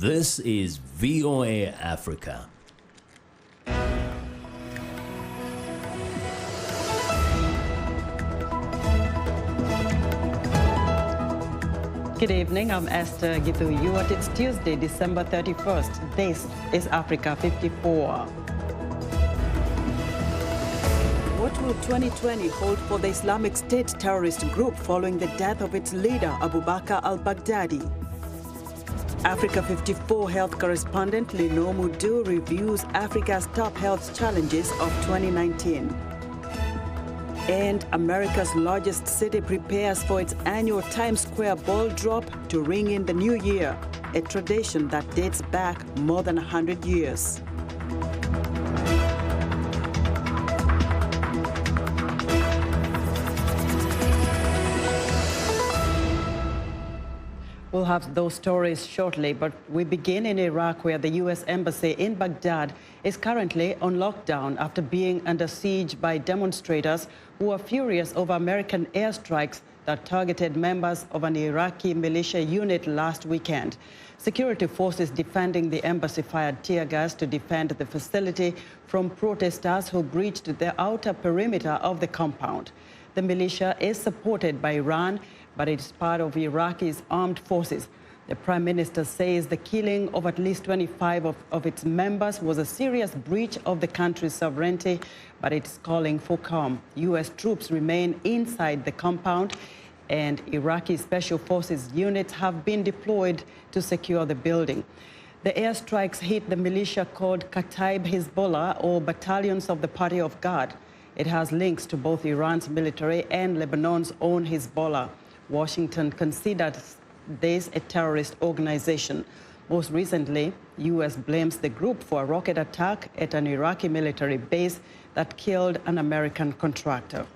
This is VOA Africa. Good evening, I'm Esther Githu. It's Tuesday, December 31st. This is Africa 54. What will 2020 hold for the Islamic State terrorist group following the death of its leader, Abu Bakr al-Baghdadi? Africa 54 health correspondent Lino Mudu reviews Africa's top health challenges of 2019. And America's largest city prepares for its annual Times Square ball drop to ring in the new year, a tradition that dates back more than 100 years. We'll have those stories shortly, but we begin in Iraq, where the U.S. Embassy in Baghdad is currently on lockdown after being under siege by demonstrators who are furious over American airstrikes that targeted members of an Iraqi militia unit last weekend. Security forces defending the embassy fired tear gas to defend the facility from protesters who breached the outer perimeter of the compound. The militia is supported by Iran, but it's part of Iraqi's armed forces. The Prime Minister says the killing of at least 25 of its members was a serious breach of the country's sovereignty, but it's calling for calm. U.S. troops remain inside the compound, and Iraqi Special Forces units have been deployed to secure the building. The airstrikes hit the militia called Kataib Hezbollah, or Battalions of the Party of God. It has links to both Iran's military and Lebanon's own Hezbollah. Washington considers this a terrorist organization. Most recently, U.S. blames the group for a rocket attack at an Iraqi military base that killed an American contractor.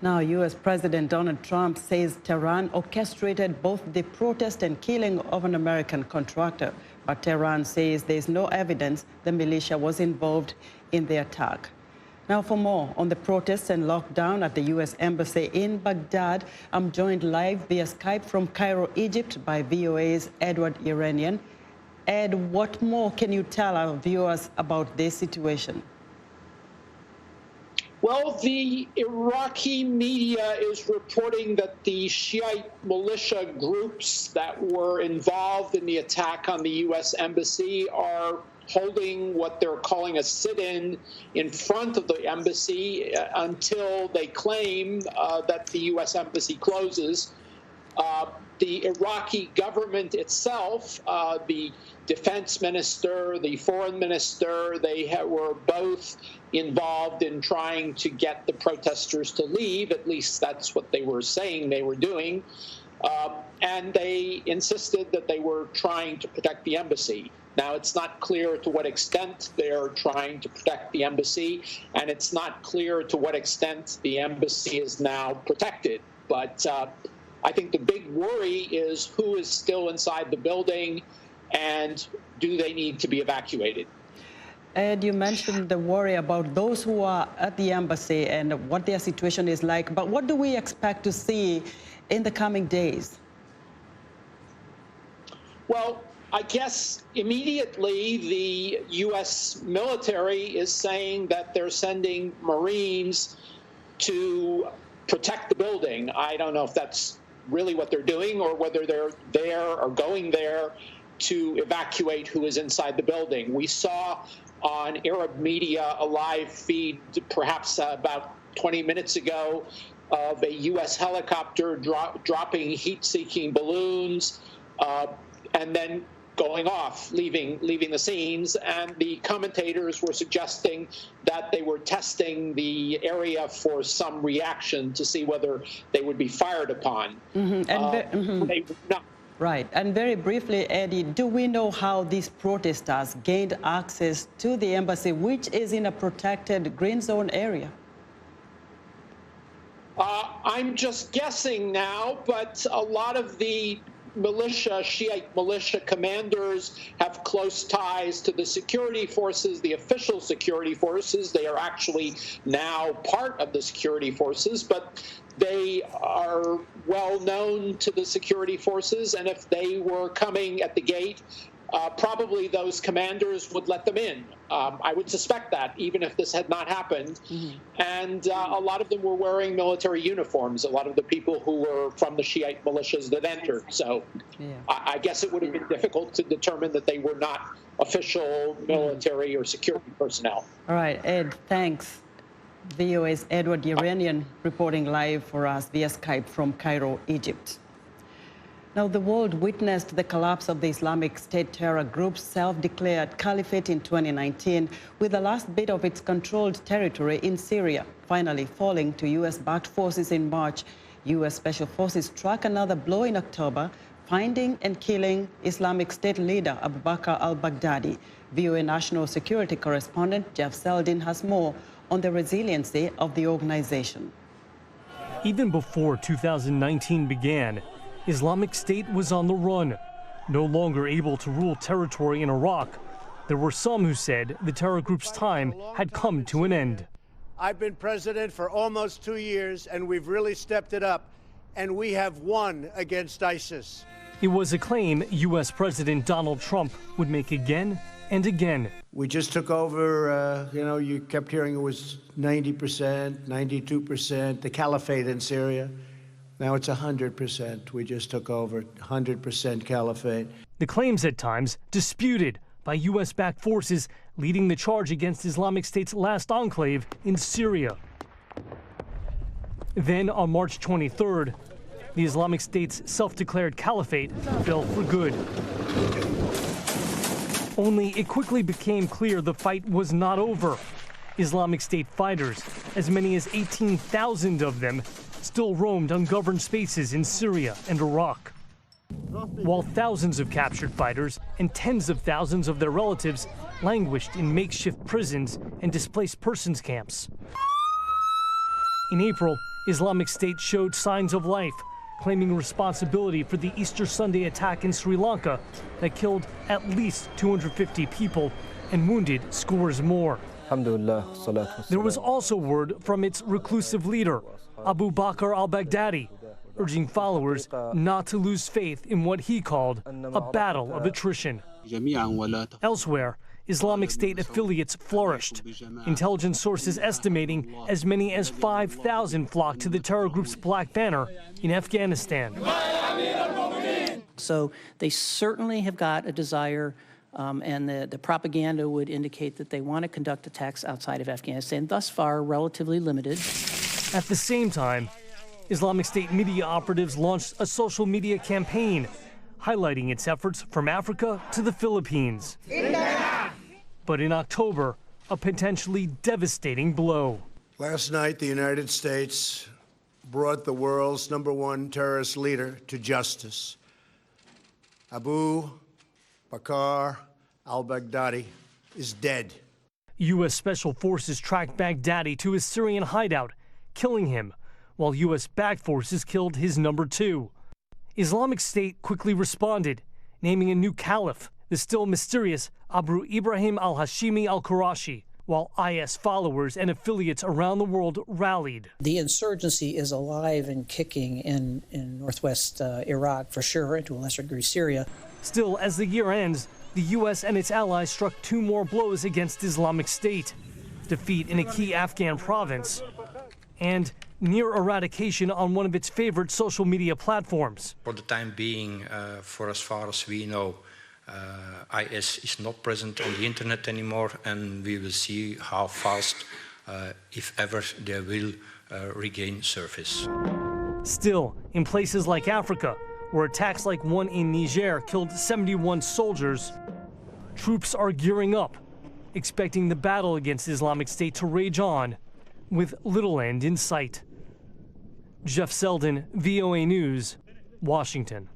Now, U.S. President Donald Trump says Tehran orchestrated both the protest and killing of an American contractor, but Tehran says there is no evidence the militia was involved in the attack. Now, for more on the protests and lockdown at the U.S. Embassy in Baghdad, I'm joined live via Skype from Cairo, Egypt, by VOA's Edward Iranian. Ed, what more can you tell our viewers about this situation? Well, the Iraqi media is reporting that the Shiite militia groups that were involved in the attack on the U.S. Embassy are holding what they're calling a sit-in in front of the embassy until they claim that the U.S. Embassy closes. The Iraqi government itself, the defense minister, the foreign minister, they were both involved in trying to get the protesters to leave. At least that's what they were saying they were doing. And they insisted that they were trying to protect the embassy. Now, it's not clear to what extent they're trying to protect the embassy, and it's not clear to what extent the embassy is now protected. But I think the big worry is who is still inside the building, and do they need to be evacuated? Ed, you mentioned the worry about those who are at the embassy and what their situation is like, but what do we expect to see in the coming days? Well, I guess immediately the U.S. military is saying that they're sending Marines to protect the building. I don't know if that's really what they're doing or whether they're there or going there to evacuate who is inside the building. We saw on Arab media a live feed perhaps about 20 minutes ago of a U.S. helicopter dropping heat-seeking balloons and then going off, leaving the scenes, and the commentators were suggesting that they were testing the area for some reaction to see whether they would be fired upon. They would not. Right. And very briefly, Eddie, do we know how these protesters gained access to the embassy, which is in a protected green zone area? I'm just guessing now, but a lot of the militia, Shiite militia commanders have close ties to the security forces, the official security forces. They are actually now part of the security forces, but they are well known to the security forces, and if they were coming at the gate, probably those commanders would let them in. I would suspect that, even if this had not happened. And a lot of them were wearing military uniforms, a lot of the people who were from the Shiite militias that entered. So I guess it would have been difficult to determine that they were not official military or security personnel. All right, Ed, thanks. VOA's Edward Yeranian reporting live for us via Skype from Cairo, Egypt. Now, the world witnessed the collapse of the Islamic State terror group's self-declared caliphate in 2019, with the last bit of its controlled territory in Syria finally falling to U.S.-backed forces in March. U.S. Special Forces struck another blow in October, finding and killing Islamic State leader Abu Bakr al-Baghdadi. VOA national security correspondent Jeff Seldin has more on the resiliency of the organization. Even before 2019 began, Islamic State was on the run, no longer able to rule territory in Iraq. There were some who said the terror group's time had come to an end. I've been president for almost 2 years, and we've really stepped it up, and we have won against ISIS. It was a claim U.S. President Donald Trump would make again and again. We just took over, you kept hearing it was 90%, 92%, the caliphate in Syria. Now it's 100%. We just took over 100% caliphate. The claims at times disputed by U.S.-backed forces leading the charge against Islamic State's last enclave in Syria. Then on March 23rd, the Islamic State's self-declared caliphate fell for good. Only it quickly became clear the fight was not over. Islamic State fighters, as many as 18,000 of them, still roamed ungoverned spaces in Syria and Iraq. While thousands of captured fighters and tens of thousands of their relatives languished in makeshift prisons and displaced persons camps. In April, Islamic State showed signs of life, claiming responsibility for the Easter Sunday attack in Sri Lanka that killed at least 250 people and wounded scores more. There was also word from its reclusive leader, Abu Bakr al-Baghdadi, urging followers not to lose faith in what he called a battle of attrition. Elsewhere, Islamic State affiliates flourished. Intelligence sources estimating as many as 5,000 flocked to the terror group's black banner in Afghanistan. So they certainly have got a desire, and the propaganda would indicate that they want to conduct attacks outside of Afghanistan, thus far relatively limited. At the same time, Islamic State media operatives launched a social media campaign highlighting its efforts from Africa to the Philippines. But in October, a potentially devastating blow. Last night, the United States brought the world's #1 terrorist leader to justice. Abu Bakr al-Baghdadi is dead. U.S. Special Forces tracked Baghdadi to his Syrian hideout, killing him, while U.S.-backed forces killed his #2. Islamic State quickly responded, naming a new caliph, the still mysterious Abu Ibrahim al-Hashimi al-Qurashi, while IS followers and affiliates around the world rallied. The insurgency is alive and kicking in northwest Iraq, for sure, and to a lesser degree Syria. Still, as the year ends, the U.S. and its allies struck 2 more blows against Islamic State: defeat in a key Afghan province and near eradication on one of its favorite social media platforms. For the time being, for as far as we know, IS is not present on the internet anymore, and we will see how fast, if ever, they will regain surface. Still, in places like Africa, where attacks like one in Niger killed 71 soldiers, troops are gearing up, expecting the battle against Islamic State to rage on, with little end in sight. Jeff Seldin, VOA News, Washington.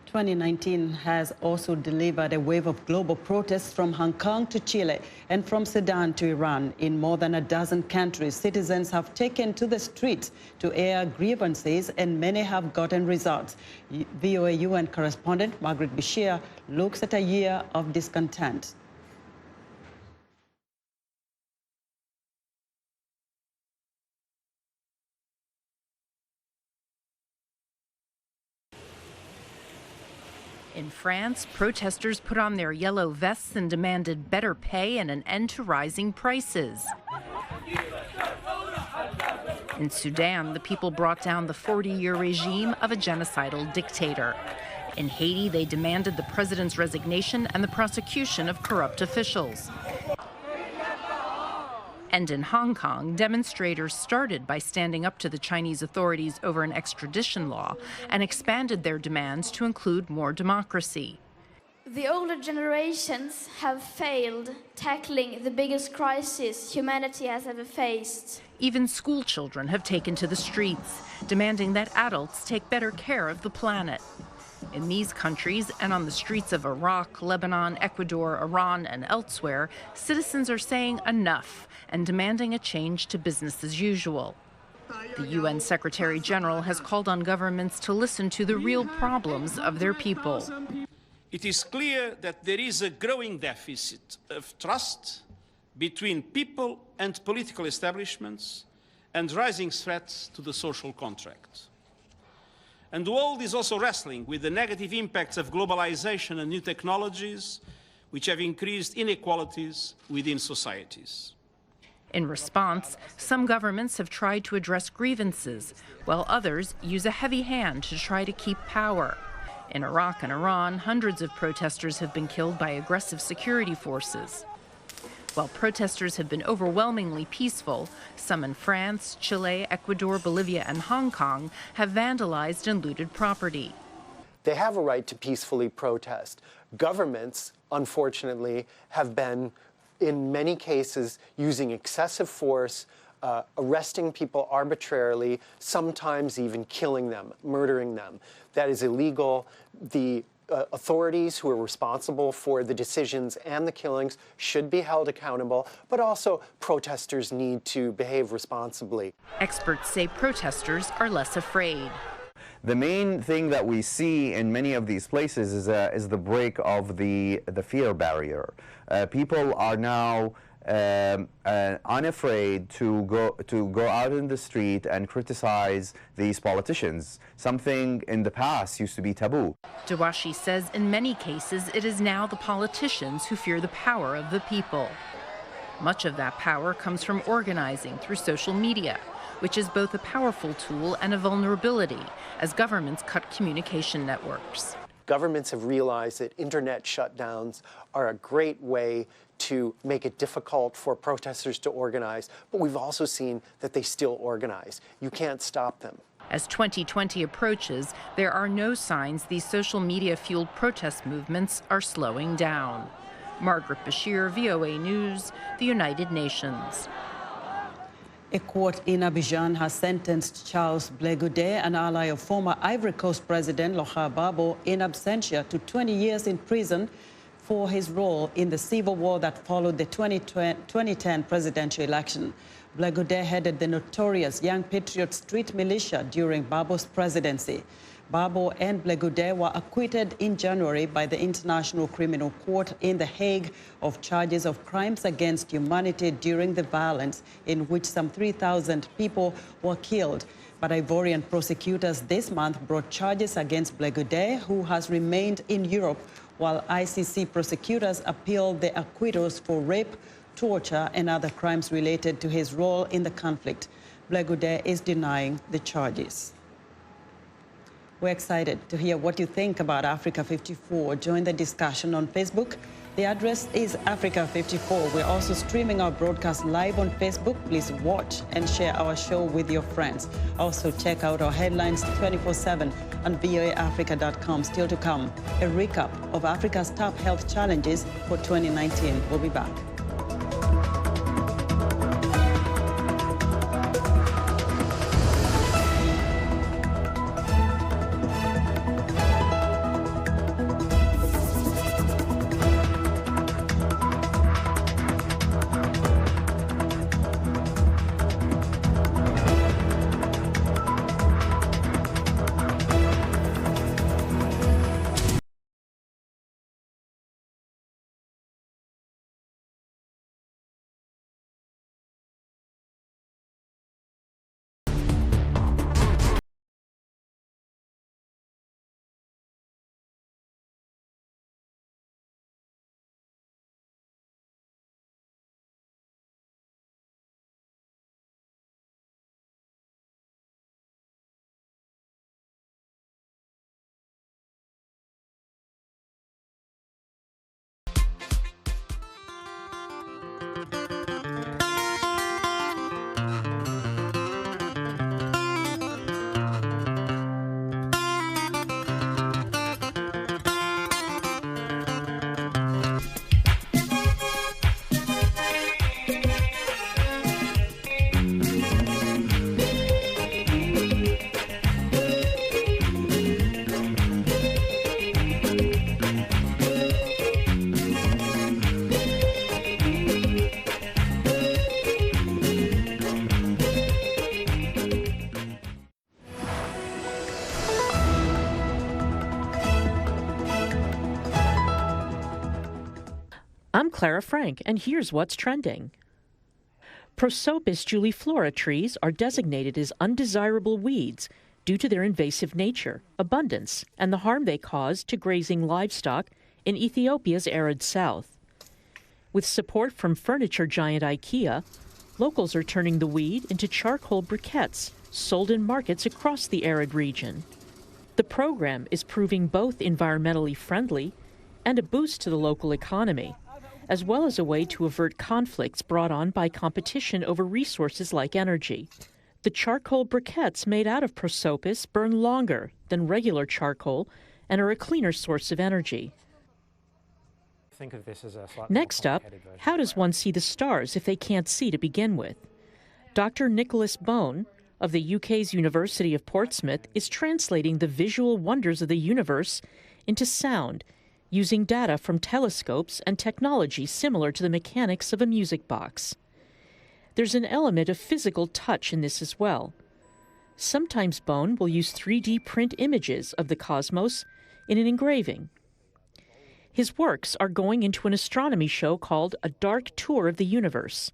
2019 has also delivered a wave of global protests from Hong Kong to Chile and from Sudan to Iran. In more than a dozen countries, citizens have taken to the streets to air grievances, and many have gotten results. VOA UN correspondent Margaret Bashir looks at a year of discontent. In France, protesters put on their yellow vests and demanded better pay and an end to rising prices. In Sudan, the people brought down the 40-year regime of a genocidal dictator. In Haiti, they demanded the president's resignation and the prosecution of corrupt officials. And in Hong Kong, demonstrators started by standing up to the Chinese authorities over an extradition law and expanded their demands to include more democracy. The older generations have failed tackling the biggest crisis humanity has ever faced. Even school children have taken to the streets, demanding that adults take better care of the planet. In these countries and on the streets of Iraq, Lebanon, Ecuador, Iran, and elsewhere, citizens are saying enough and demanding a change to business as usual. The UN Secretary General has called on governments to listen to the real problems of their people. It is clear that there is a growing deficit of trust between people and political establishments and rising threats to the social contract. And the world is also wrestling with the negative impacts of globalization and new technologies, which have increased inequalities within societies. In response, some governments have tried to address grievances, while others use a heavy hand to try to keep power. In Iraq and Iran, hundreds of protesters have been killed by aggressive security forces. While protesters have been overwhelmingly peaceful, some in France, Chile, Ecuador, Bolivia, and Hong Kong have vandalized and looted property. They have a right to peacefully protest. Governments, unfortunately, have been, in many cases, using excessive force, arresting people arbitrarily, sometimes even killing them, murdering them. That is illegal. The authorities who are responsible for the decisions and the killings should be held accountable, but also protesters need to behave responsibly. Experts say protesters are less afraid. The main thing that we see in many of these places is the break of the fear barrier. People are now unafraid to go out in the street and criticize these politicians. Something in the past used to be taboo. Dawashi says in many cases it is now the politicians who fear the power of the people. Much of that power comes from organizing through social media, which is both a powerful tool and a vulnerability as governments cut communication networks. Governments have realized that internet shutdowns are a great way to make it difficult for protesters to organize, but we've also seen that they still organize. You can't stop them. As 2020 approaches, there are no signs these social media-fueled protest movements are slowing down. Margaret Bashir, VOA News, the United Nations. A court in Abidjan has sentenced Charles Ble Goude, an ally of former Ivory Coast President Laurent Gbagbo, in absentia to 20 years in prison for his role in the civil war that followed the 2010 presidential election. Ble Goude headed the notorious Young Patriot street militia during Gbagbo's presidency. Gbagbo and Ble Goude were acquitted in January by the International Criminal Court in The Hague of charges of crimes against humanity during the violence in which some 3,000 people were killed. But Ivorian prosecutors this month brought charges against Ble Goude, who has remained in Europe, while ICC prosecutors appealed the acquittals for rape, torture, and other crimes related to his role in the conflict. Ble Goude is denying the charges. We're excited to hear what you think about Africa 54. Join the discussion on Facebook. The address is Africa 54. We're also streaming our broadcast live on Facebook. Please watch and share our show with your friends. Also, check out our headlines 24/7 on voaafrica.com. Still to come, a recap of Africa's top health challenges for 2019. We'll be back. I'm Clara Frank, and here's what's trending. Prosopis juliflora trees are designated as undesirable weeds due to their invasive nature, abundance, and the harm they cause to grazing livestock in Ethiopia's arid south. With support from furniture giant IKEA, locals are turning the weed into charcoal briquettes sold in markets across the arid region. The program is proving both environmentally friendly and a boost to the local economy, as well as a way to avert conflicts brought on by competition over resources like energy. The charcoal briquettes made out of prosopis burn longer than regular charcoal and are a cleaner source of energy. Think of this as a Next up, how does one see the stars if they can't see to begin with? Dr. Nicholas Bone of the UK's University of Portsmouth is translating the visual wonders of the universe into sound using data from telescopes and technology similar to the mechanics of a music box. There's an element of physical touch in this as well. Sometimes Bone will use 3D print images of the cosmos in an engraving. His works are going into an astronomy show called A Dark Tour of the Universe,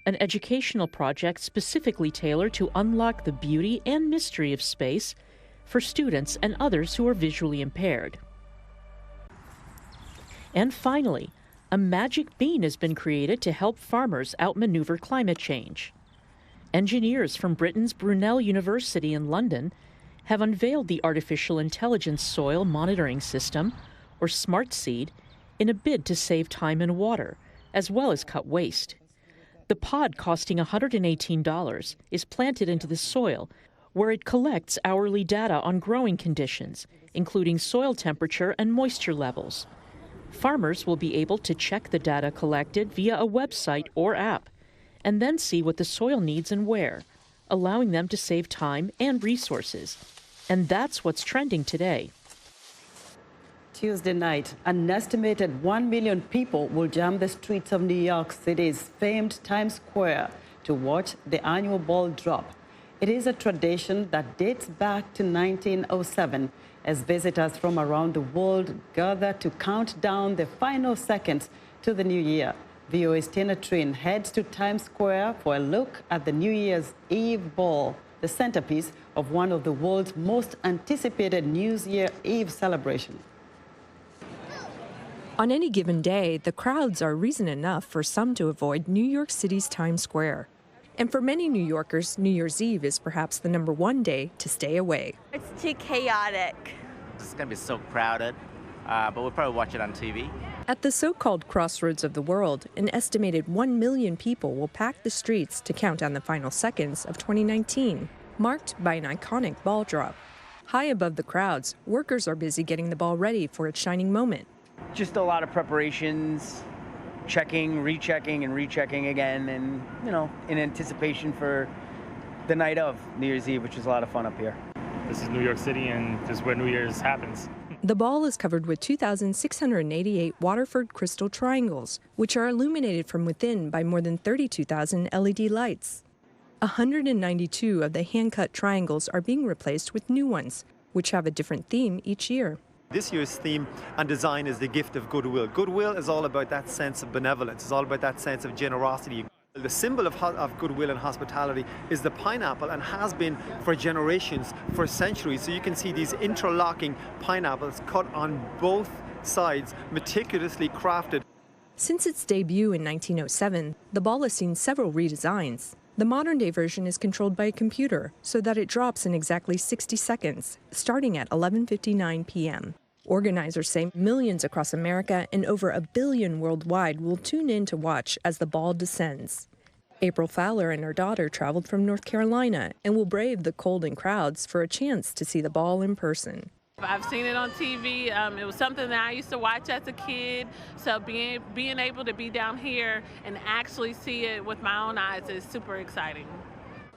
an educational project specifically tailored to unlock the beauty and mystery of space for students and others who are visually impaired. And finally, a magic bean has been created to help farmers outmaneuver climate change. Engineers from Britain's Brunel University in London have unveiled the artificial intelligence soil monitoring system, or Smart Seed, in a bid to save time and water, as well as cut waste. The pod, costing $118, is planted into the soil, where it collects hourly data on growing conditions, including soil temperature and moisture levels. Farmers will be able to check the data collected via a website or app, and then see what the soil needs and where, allowing them to save time and resources. And that's what's trending today. Tuesday night, an estimated 1 million people will jam the streets of New York City's famed Times Square to watch the annual ball drop. It is a tradition that dates back to 1907, as visitors from around the world gather to count down the final seconds to the new year. VOA's Tina Trin heads to Times Square for a look at the New Year's Eve ball, the centerpiece of one of the world's most anticipated New Year's Eve celebrations. On any given day, the crowds are reason enough for some to avoid New York City's Times Square. And for many New Yorkers, New Year's Eve is perhaps the #1 day to stay away. It's too chaotic. It's going to be so crowded, but we'll probably watch it on TV. At the so-called crossroads of the world, an estimated 1 million people will pack the streets to count down the final seconds of 2019, marked by an iconic ball drop. High above the crowds, workers are busy getting the ball ready for its shining moment. Just a lot of preparations, checking, rechecking, and rechecking again, and, in anticipation for the night of New Year's Eve, which is a lot of fun up here. This is New York City, and this is where New Year's happens. The ball is covered with 2,688 Waterford crystal triangles, which are illuminated from within by more than 32,000 LED lights. 192 of the hand-cut triangles are being replaced with new ones, which have a different theme each year. This year's theme and design is the gift of goodwill. Goodwill is all about that sense of benevolence. It's all about that sense of generosity. The symbol of goodwill and hospitality is the pineapple, and has been for generations, for centuries. So you can see these interlocking pineapples cut on both sides, meticulously crafted. Since its debut in 1907, the ball has seen several redesigns. The modern-day version is controlled by a computer so that it drops in exactly 60 seconds, starting at 11:59 p.m. Organizers say millions across America and over 1 billion worldwide will tune in to watch as the ball descends. April Fowler and her daughter traveled from North Carolina and will brave the cold and crowds for a chance to see the ball in person. I've seen it on TV. It was something that I used to watch as a kid. So being able to be down here and actually see it with my own eyes is super exciting.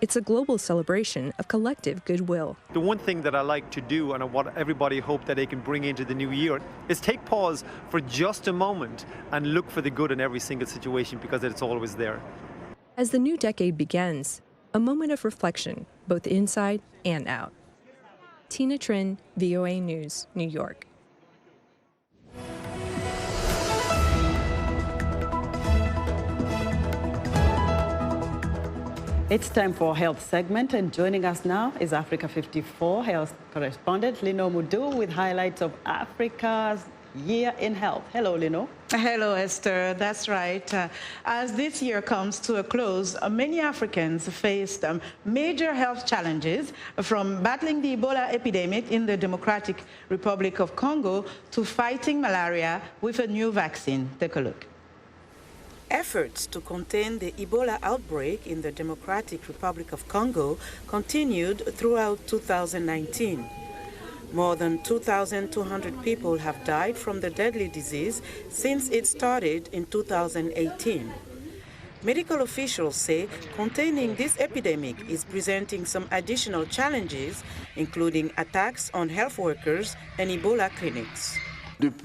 It's a global celebration of collective goodwill. The one thing that I like to do, and what everybody hope that they can bring into the new year, is take pause for just a moment and look for the good in every single situation, because it's always there. As the new decade begins, a moment of reflection, both inside and out. Tina Trin, VOA News, New York. It's time for Health segment, and joining us now is Africa 54 health correspondent Lino Mudu with highlights of Africa's Year in Health. Hello, Lino. Hello, Esther. That's right. As this year comes to a close, many Africans faced major health challenges, from battling the Ebola epidemic in the Democratic Republic of Congo to fighting malaria with a new vaccine. Take a look. Efforts to contain the Ebola outbreak in the Democratic Republic of Congo continued throughout 2019. More than 2,200 people have died from the deadly disease since it started in 2018. Medical officials say containing this epidemic is presenting some additional challenges, including attacks on health workers and Ebola clinics. Since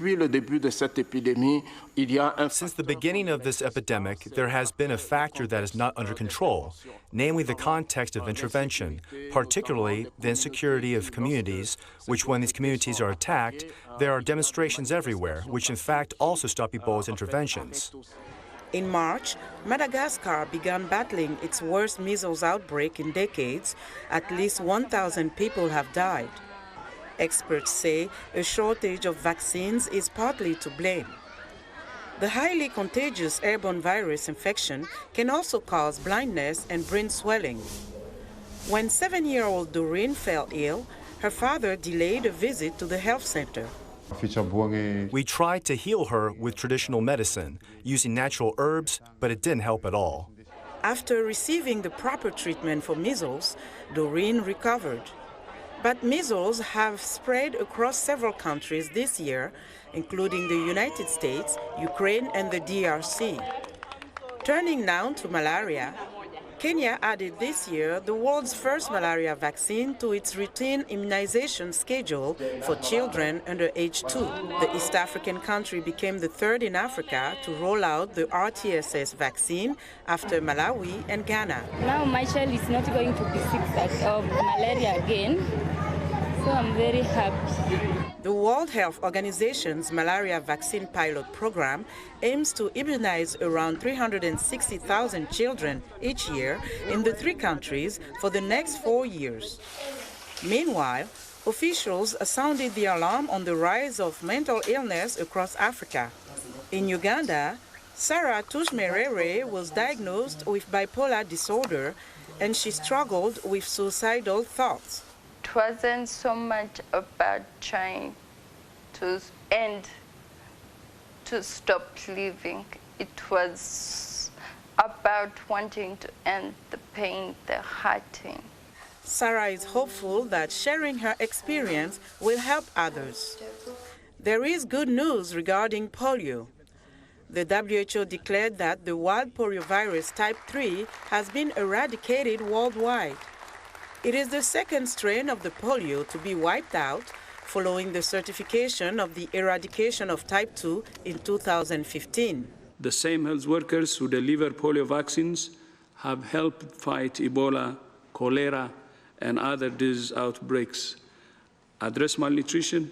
the beginning of this epidemic, there has been a factor that is not under control, namely the context of intervention, particularly the insecurity of communities, which when these communities are attacked, there are demonstrations everywhere, which in fact also stop Ebola's interventions. In March, Madagascar began battling its worst measles outbreak in decades. At least 1,000 people have died. Experts say a shortage of vaccines is partly to blame. The highly contagious airborne virus infection can also cause blindness and brain swelling. When 7-year-old Doreen fell ill, her father delayed a visit to the health center. We tried to heal her with traditional medicine, using natural herbs, but it didn't help at all. After receiving the proper treatment for measles, Doreen recovered. But measles have spread across several countries this year, including the United States, Ukraine, and the DRC. Turning now to malaria, Kenya added this year the world's first malaria vaccine to its routine immunization schedule for children under age 2. The East African country became the third in Africa to roll out the RTSS vaccine after Malawi and Ghana. Now my child is not going to be sick of malaria again. So I'm very happy. The World Health Organization's malaria vaccine pilot program aims to immunize around 360,000 children each year in the 3 countries for the next 4 years. Meanwhile, officials sounded the alarm on the rise of mental illness across Africa. In Uganda, Sarah Tushmerere was diagnosed with bipolar disorder, and she struggled with suicidal thoughts. It wasn't so much about trying to end, to stop living. It was about wanting to end the pain, the hurting. Sarah is hopeful that sharing her experience will help others. There is good news regarding polio. The WHO declared that the wild poliovirus type 3 has been eradicated worldwide. It is the second strain of the polio to be wiped out, following the certification of the eradication of type 2 in 2015. The same health workers who deliver polio vaccines have helped fight Ebola, cholera, and other disease outbreaks, address malnutrition,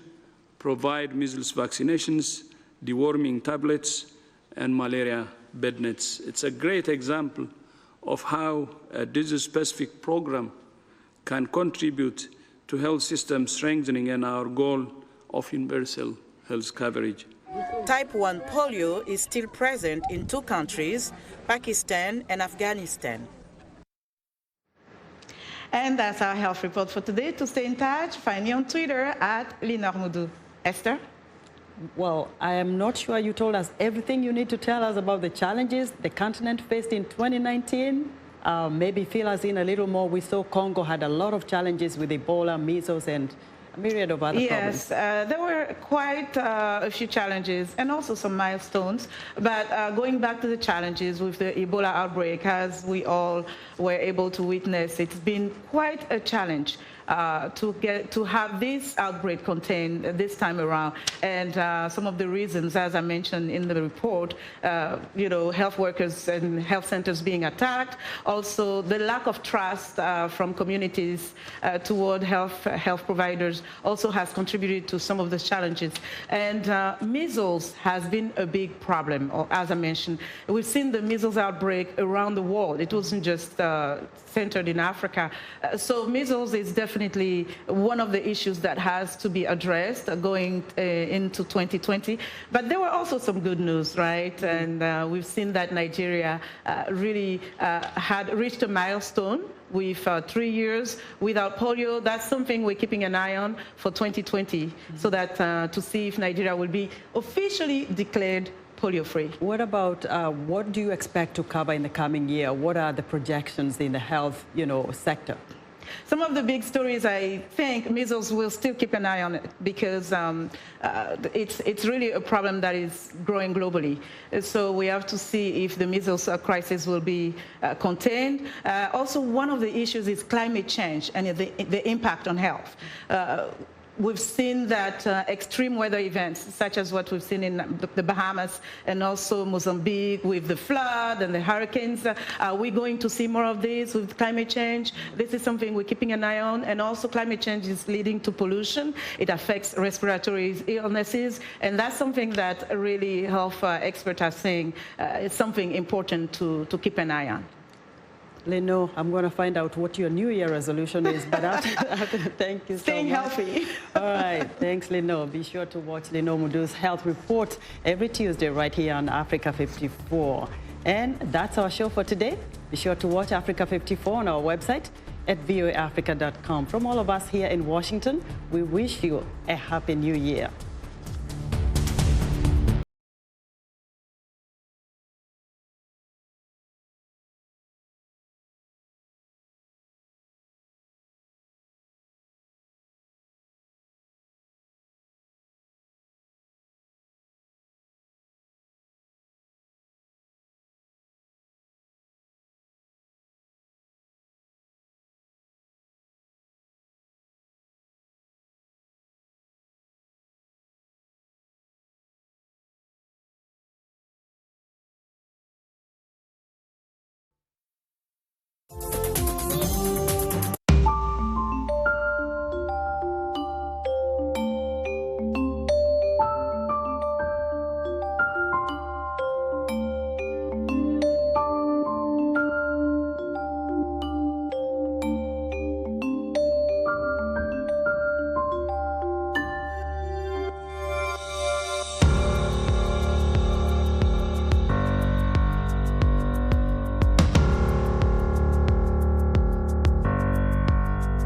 provide measles vaccinations, deworming tablets, and malaria bed nets. It's a great example of how a disease-specific program can contribute to health system strengthening and our goal of universal health coverage. Type 1 polio is still present in 2 countries, Pakistan and Afghanistan. And that's our health report for today. To stay in touch, find me on Twitter @LinorMudu. Esther? Well, I am not sure you told us everything you need to tell us about the challenges the continent faced in 2019. Maybe fill us in a little more. We saw Congo had a lot of challenges with Ebola, measles, and a myriad of other problems. Yes, there were quite a few challenges and also some milestones. But going back to the challenges with the Ebola outbreak, as we all were able to witness, it's been quite a challenge. to have this outbreak contained this time around. And some of the reasons, as I mentioned in the report, health workers and health centers being attacked, also the lack of trust from communities toward health providers also has contributed to some of the challenges. And measles has been a big problem, as I mentioned. We've seen the measles outbreak around the world. It wasn't just centered in Africa. So measles is definitely one of the issues that has to be addressed going into 2020. But there were also some good news, right? And we've seen that Nigeria really had reached a milestone with 3 years without polio. That's something we're keeping an eye on for 2020, so that to see if Nigeria will be officially declared polio-free. What about what do you expect to cover in the coming year? What are the projections in the health, sector? Some of the big stories, I think, measles will still keep an eye on it because it's really a problem that is growing globally. So we have to see if the measles crisis will be contained. Also, one of the issues is climate change and the impact on health. We've seen that extreme weather events, such as what we've seen in the Bahamas and also Mozambique with the flood and the hurricanes. Are we going to see more of this with climate change? This is something we're keeping an eye on. And also climate change is leading to pollution. It affects respiratory illnesses. And that's something that really health experts are saying is something important to keep an eye on. Leno, I'm going to find out what your New Year resolution is, but after thank you so much. Staying healthy. All right, thanks, Leno. Be sure to watch Leno Mudu's Health Report every Tuesday right here on Africa 54. And that's our show for today. Be sure to watch Africa 54 on our website at voaafrica.com. From all of us here in Washington, we wish you a happy new year.